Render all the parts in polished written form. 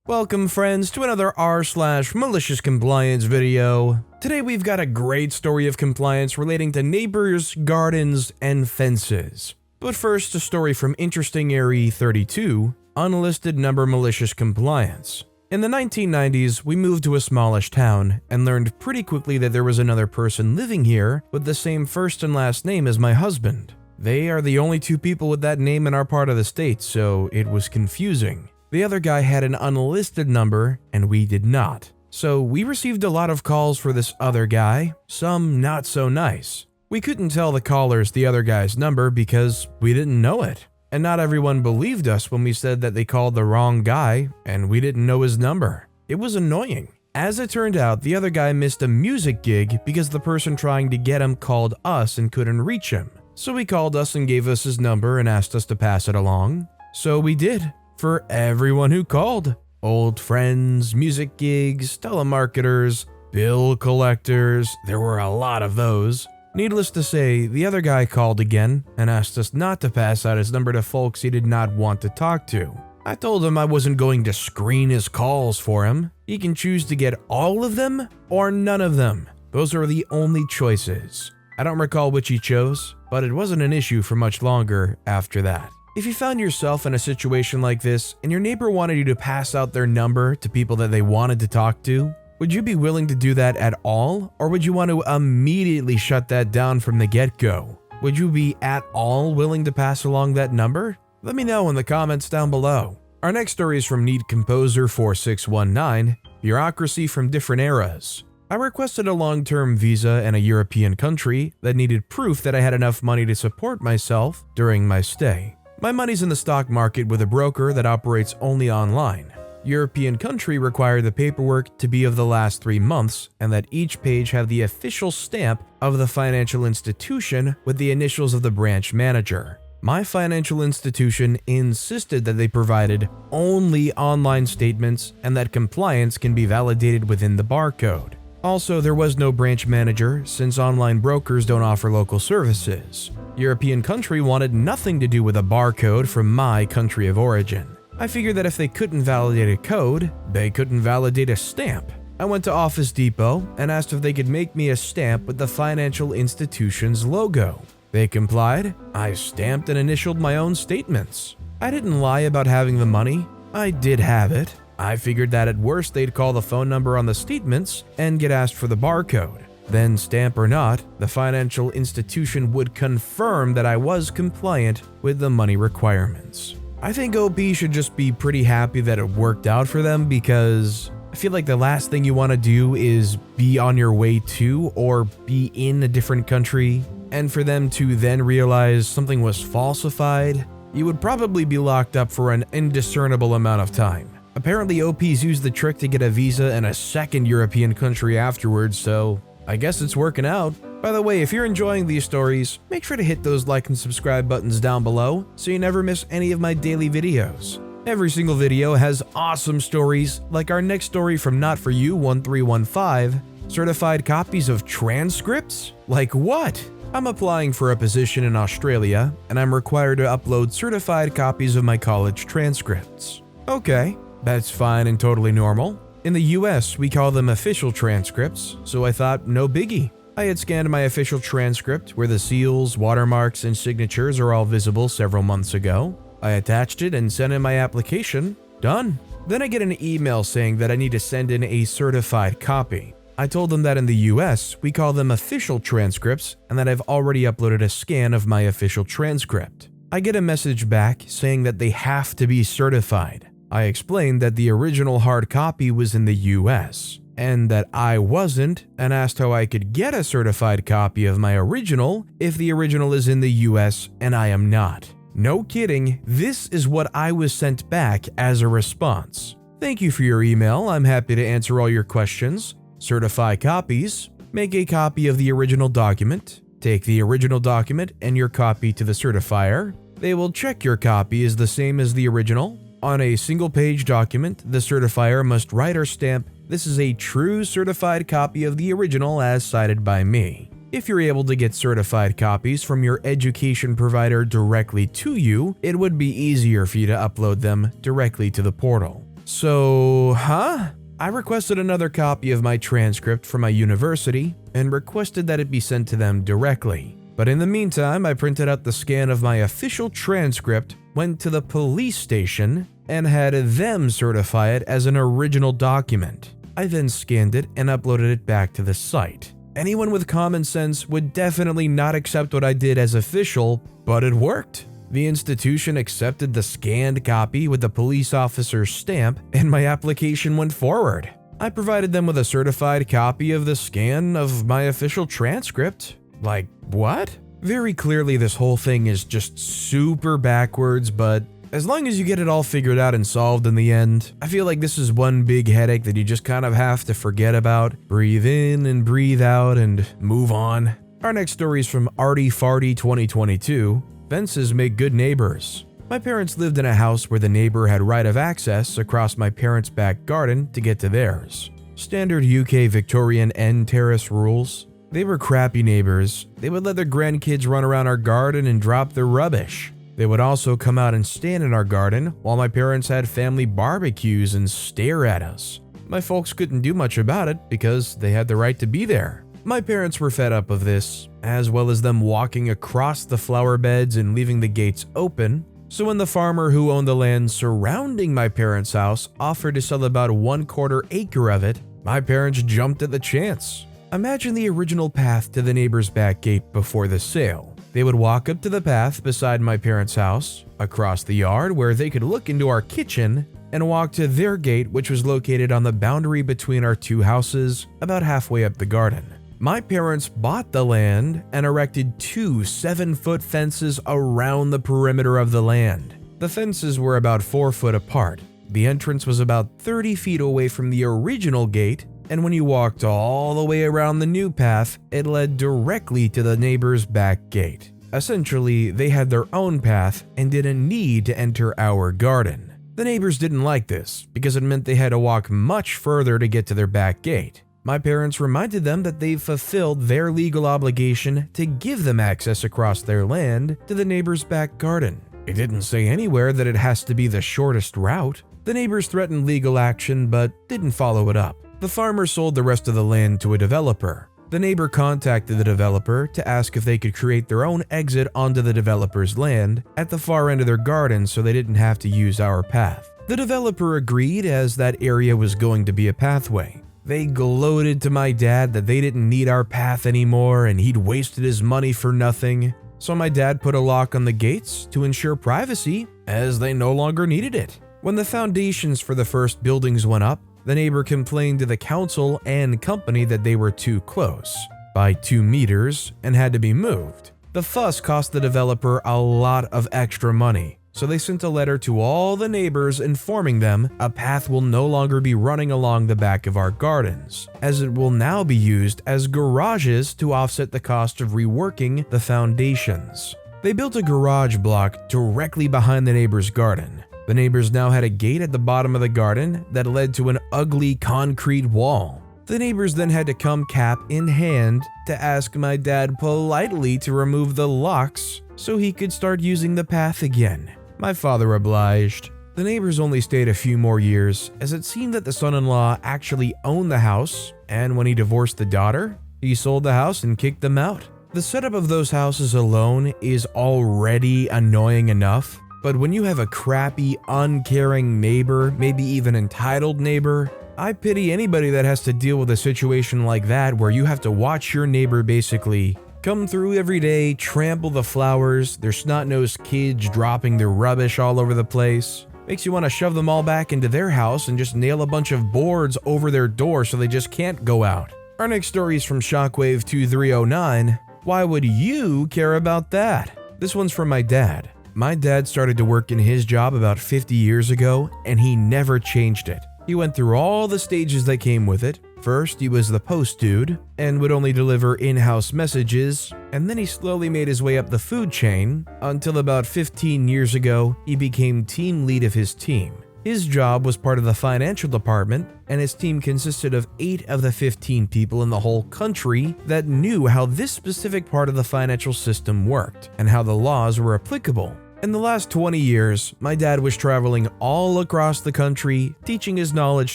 Welcome friends to another r/MaliciousCompliance video. Today we've got a great story of compliance relating to neighbors, gardens, and fences. But first, a story from Interesting Area 32, Unlisted Number Malicious Compliance. In the 1990s, we moved to a smallish town and learned pretty quickly that there was another person living here with the same first and last name as my husband. They are the only two people with that name in our part of the state, so it was confusing. The other guy had an unlisted number and we did not. So we received a lot of calls for this other guy, some not so nice. We couldn't tell the callers the other guy's number because we didn't know it. And not everyone believed us when we said that they called the wrong guy and we didn't know his number. It was annoying. As it turned out, the other guy missed a music gig because the person trying to get him called us and couldn't reach him. So he called us and gave us his number and asked us to pass it along. So we did. For everyone who called. Old friends, music gigs, telemarketers, bill collectors, there were a lot of those. Needless to say, the other guy called again and asked us not to pass out his number to folks he did not want to talk to. I told him I wasn't going to screen his calls for him. He can choose to get all of them or none of them. Those are the only choices. I don't recall which he chose, but it wasn't an issue for much longer after that. If you found yourself in a situation like this and your neighbor wanted you to pass out their number to people that they wanted to talk to, would you be willing to do that at all, or would you want to immediately shut that down from the get-go? Would you be at all willing to pass along that number? Let me know in the comments down below. Our next story is from Need Composer 4619, Bureaucracy from Different Eras. I requested a long-term visa in a European country that needed proof that I had enough money to support myself during my stay. My money's in the stock market with a broker that operates only online. European country required the paperwork to be of the last 3 months and that each page have the official stamp of the financial institution with the initials of the branch manager. My financial institution insisted that they provided only online statements and that compliance can be validated within the barcode. Also, there was no branch manager since online brokers don't offer local services. European country wanted nothing to do with a barcode from my country of origin. I figured that if they couldn't validate a code, they couldn't validate a stamp. I went to Office Depot and asked if they could make me a stamp with the financial institution's logo. They complied. I stamped and initialed my own statements. I didn't lie about having the money. I did have it. I figured that at worst they'd call the phone number on the statements and get asked for the barcode. Then, stamp or not, the financial institution would confirm that I was compliant with the money requirements. I think OP should just be pretty happy that it worked out for them because I feel like the last thing you want to do is be on your way to or be in a different country, and for them to then realize something was falsified, you would probably be locked up for an indiscernible amount of time. Apparently OP's used the trick to get a visa in a second European country afterwards, so I guess it's working out. By the way, if you're enjoying these stories, make sure to hit those like and subscribe buttons down below so you never miss any of my daily videos. Every single video has awesome stories, like our next story from Not For You 1315, Certified Copies of Transcripts? Like what? I'm applying for a position in Australia, and I'm required to upload certified copies of my college transcripts. Okay, that's fine and totally normal. In the US, we call them official transcripts, so I thought no biggie. I had scanned my official transcript where the seals, watermarks, and signatures are all visible several months ago. I attached it and sent in my application. Done. Then I get an email saying that I need to send in a certified copy. I told them that in the US, we call them official transcripts and that I've already uploaded a scan of my official transcript. I get a message back saying that they have to be certified. I explained that the original hard copy was in the US, and that I wasn't, and asked how I could get a certified copy of my original if the original is in the US and I am not. No kidding, this is what I was sent back as a response. Thank you for your email, I'm happy to answer all your questions. Certify copies. Make a copy of the original document. Take the original document and your copy to the certifier. They will check your copy is the same as the original. On a single-page document, the certifier must write or stamp, "This is a true certified copy of the original as cited by me." If you're able to get certified copies from your education provider directly to you, it would be easier for you to upload them directly to the portal. So, I requested another copy of my transcript from my university and requested that it be sent to them directly. But in the meantime, I printed out the scan of my official transcript, went to the police station, and had them certify it as an original document. I then scanned it and uploaded it back to the site. Anyone with common sense would definitely not accept what I did as official, but it worked. The institution accepted the scanned copy with the police officer's stamp, and my application went forward. I provided them with a certified copy of the scan of my official transcript. Like, what? Very clearly this whole thing is just super backwards, but as long as you get it all figured out and solved in the end, I feel like this is one big headache that you just kind of have to forget about, breathe in and breathe out, and move on. Our next story is from Arty Farty 2022. Fences make good neighbors. My parents lived in a house where the neighbor had right of access across my parents' back garden to get to theirs. Standard UK Victorian end terrace rules. They were crappy neighbors. They would let their grandkids run around our garden and drop their rubbish. They would also come out and stand in our garden while my parents had family barbecues and stare at us. My folks couldn't do much about it because they had the right to be there. My parents were fed up of this, as well as them walking across the flower beds and leaving the gates open. So when the farmer who owned the land surrounding my parents' house offered to sell about 1/4 acre of it, my parents jumped at the chance. Imagine the original path to the neighbor's back gate before the sale. They would walk up to the path beside my parents' house, across the yard where they could look into our kitchen, and walk to their gate, which was located on the boundary between our two houses, about halfway up the garden. My parents bought the land and erected 2 7-foot fences around the perimeter of the land. The fences were about 4 foot apart. The entrance was about 30 feet away from the original gate, and when you walked all the way around the new path, it led directly to the neighbor's back gate. Essentially, they had their own path and didn't need to enter our garden. The neighbors didn't like this because it meant they had to walk much further to get to their back gate. My parents reminded them that they've fulfilled their legal obligation to give them access across their land to the neighbor's back garden. It didn't say anywhere that it has to be the shortest route. The neighbors threatened legal action but didn't follow it up. The farmer sold the rest of the land to a developer. The neighbor contacted the developer to ask if they could create their own exit onto the developer's land at the far end of their garden so they didn't have to use our path. The developer agreed as that area was going to be a pathway. They gloated to my dad that they didn't need our path anymore and he'd wasted his money for nothing. So my dad put a lock on the gates to ensure privacy as they no longer needed it. When the foundations for the first buildings went up, the neighbor complained to the council and company that they were too close, by 2 meters, and had to be moved. The fuss cost the developer a lot of extra money, so they sent a letter to all the neighbors informing them a path will no longer be running along the back of our gardens, as it will now be used as garages to offset the cost of reworking the foundations. They built a garage block directly behind the neighbor's garden. The neighbors now had a gate at the bottom of the garden that led to an ugly concrete wall. The neighbors then had to come cap in hand to ask my dad politely to remove the locks so he could start using the path again. My father obliged. The neighbors only stayed a few more years as it seemed that the son-in-law actually owned the house, and when he divorced the daughter, he sold the house and kicked them out. The setup of those houses alone is already annoying enough. But when you have a crappy, uncaring neighbor, maybe even entitled neighbor, I pity anybody that has to deal with a situation like that where you have to watch your neighbor basically come through every day, trample the flowers, their snot-nosed kids dropping their rubbish all over the place. Makes you want to shove them all back into their house and just nail a bunch of boards over their door so they just can't go out. Our next story is from Shockwave 2309. Why would you care about that? This one's from my dad. My dad started to work in his job about 50 years ago, and he never changed it. He went through all the stages that came with it. First, he was the post dude, and would only deliver in-house messages, and then he slowly made his way up the food chain, until about 15 years ago, he became team lead of his team. His job was part of the financial department, and his team consisted of 8 of the 15 people in the whole country that knew how this specific part of the financial system worked, and how the laws were applicable. In the last 20 years, my dad was traveling all across the country, teaching his knowledge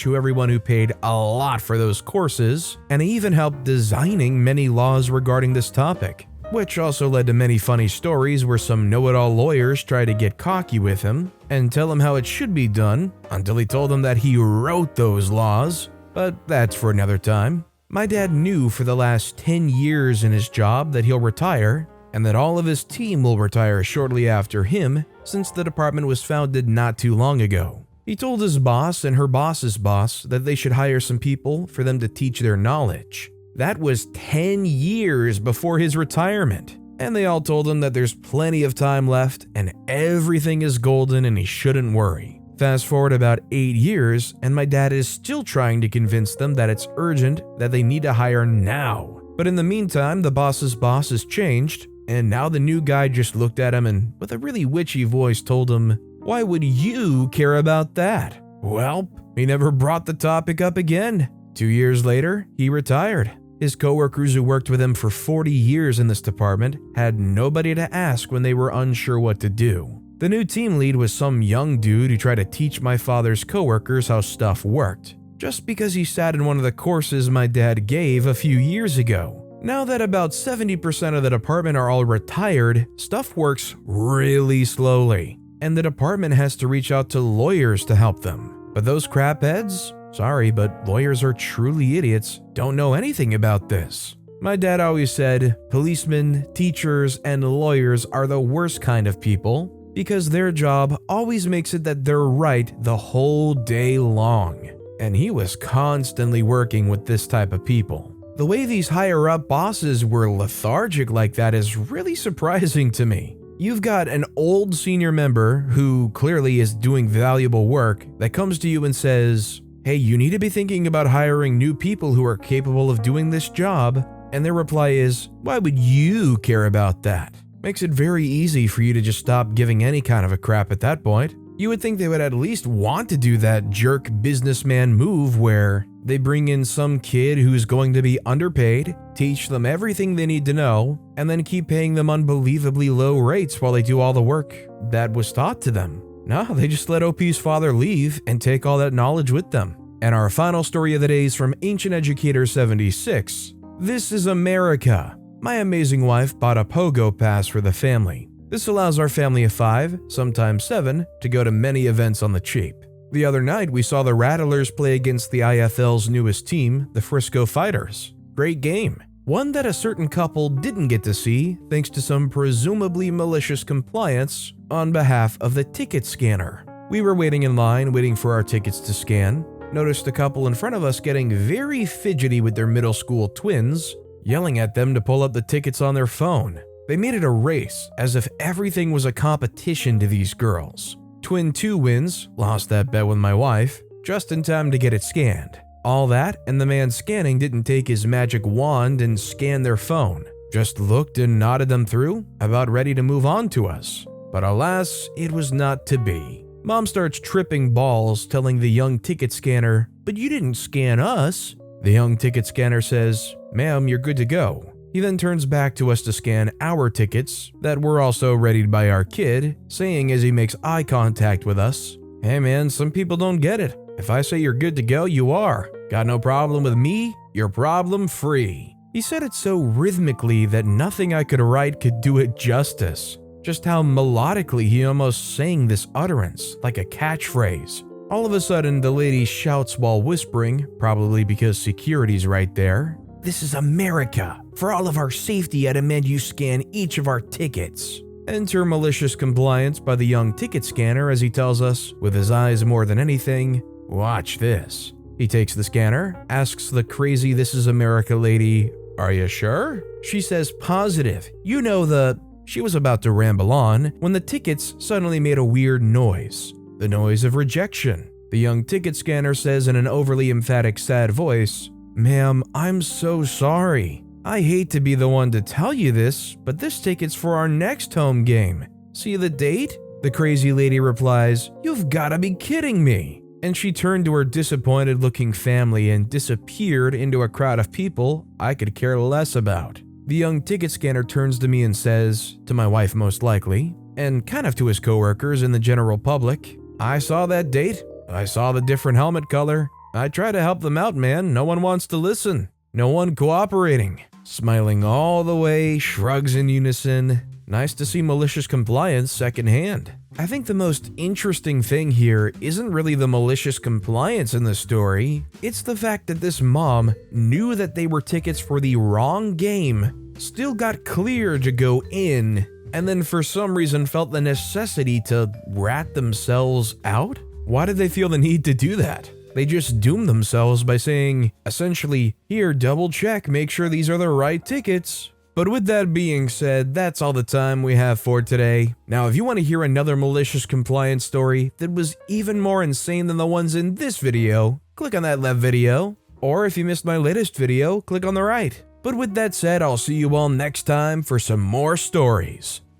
to everyone who paid a lot for those courses, and he even helped designing many laws regarding this topic, which also led to many funny stories where some know-it-all lawyers tried to get cocky with him and tell him how it should be done until he told them that he wrote those laws, but that's for another time. My dad knew for the last 10 years in his job that he'll retire, and that all of his team will retire shortly after him since the department was founded not too long ago. He told his boss and her boss's boss that they should hire some people for them to teach their knowledge. That was 10 years before his retirement, and they all told him that there's plenty of time left and everything is golden and he shouldn't worry. Fast forward about 8 years, and my dad is still trying to convince them that it's urgent, that they need to hire now. But in the meantime, the boss's boss has changed, and now the new guy just looked at him and, with a really witchy voice, told him, "Why would you care about that?" Well, he never brought the topic up again. 2 years later, he retired. His coworkers who worked with him for 40 years in this department had nobody to ask when they were unsure what to do. The new team lead was some young dude who tried to teach my father's coworkers how stuff worked, just because he sat in one of the courses my dad gave a few years ago. Now that about 70% of the department are all retired, stuff works really slowly, and the department has to reach out to lawyers to help them. But those crapheads, sorry, but lawyers are truly idiots, don't know anything about this. My dad always said policemen, teachers, and lawyers are the worst kind of people because their job always makes it that they're right the whole day long. And he was constantly working with this type of people. The way these higher-up bosses were lethargic like that is really surprising to me. You've got an old senior member who clearly is doing valuable work that comes to you and says, "Hey, you need to be thinking about hiring new people who are capable of doing this job," and their reply is, "Why would you care about that?" Makes it very easy for you to just stop giving any kind of a crap at that point. You would think they would at least want to do that jerk businessman move where they bring in some kid who's going to be underpaid, teach them everything they need to know, and then keep paying them unbelievably low rates while they do all the work that was taught to them. No, they just let OP's father leave and take all that knowledge with them. And our final story of the day is from Ancient Educator 76. This is America. My amazing wife bought a pogo pass for the family. This allows our family of 5, sometimes 7, to go to many events on the cheap. The other night, we saw the Rattlers play against the IFL's newest team, the Frisco Fighters. Great game. One that a certain couple didn't get to see thanks to some presumably malicious compliance on behalf of the ticket scanner. We were waiting in line, waiting for our tickets to scan. Noticed a couple in front of us getting very fidgety with their middle school twins, yelling at them to pull up the tickets on their phone. They made it a race, as if everything was a competition to these girls. Twin 2 wins, lost that bet with my wife, just in time to get it scanned. All that, and the man scanning didn't take his magic wand and scan their phone. Just looked and nodded them through, about ready to move on to us. But alas, it was not to be. Mom starts tripping balls, telling the young ticket scanner, "But you didn't scan us." The young ticket scanner says, "Ma'am, you're good to go." He then turns back to us to scan our tickets that were also readied by our kid, saying as he makes eye contact with us, "Hey man, some people don't get it. If I say you're good to go, you are. Got no problem with me? You're problem free." He said it so rhythmically that nothing I could write could do it justice. Just how melodically he almost sang this utterance, like a catchphrase. All of a sudden, the lady shouts while whispering, probably because security's right there, "This is America. For all of our safety, I demand you scan each of our tickets." Enter malicious compliance by the young ticket scanner as he tells us, with his eyes more than anything, "Watch this." He takes the scanner, asks the crazy "This is America" lady, "Are you sure?" She says, "Positive. You know the..." She was about to ramble on when the tickets suddenly made a weird noise. The noise of rejection. The young ticket scanner says in an overly emphatic, sad voice, "Ma'am, I'm so sorry. I hate to be the one to tell you this, but this ticket's for our next home game. See the date?" The crazy lady replies, "You've gotta be kidding me." And she turned to her disappointed-looking family and disappeared into a crowd of people I could care less about. The young ticket scanner turns to me and says, to my wife most likely, and kind of to his coworkers and the general public. I saw that date. I saw the different helmet color. I try to help them out, man. No one wants to listen. No one cooperating. Smiling all the way, shrugs in unison. Nice to see malicious compliance secondhand. I think the most interesting thing here isn't really the malicious compliance in the story. It's the fact that this mom knew that they were tickets for the wrong game, still got cleared to go in, and then for some reason felt the necessity to rat themselves out? Why did they feel the need to do that? They just doomed themselves by saying, essentially, here, double check, make sure these are the right tickets. But with that being said, that's all the time we have for today. Now, if you want to hear another malicious compliance story that was even more insane than the ones in this video, click on that left video. Or if you missed my latest video, click on the right. But with that said, I'll see you all next time for some more stories.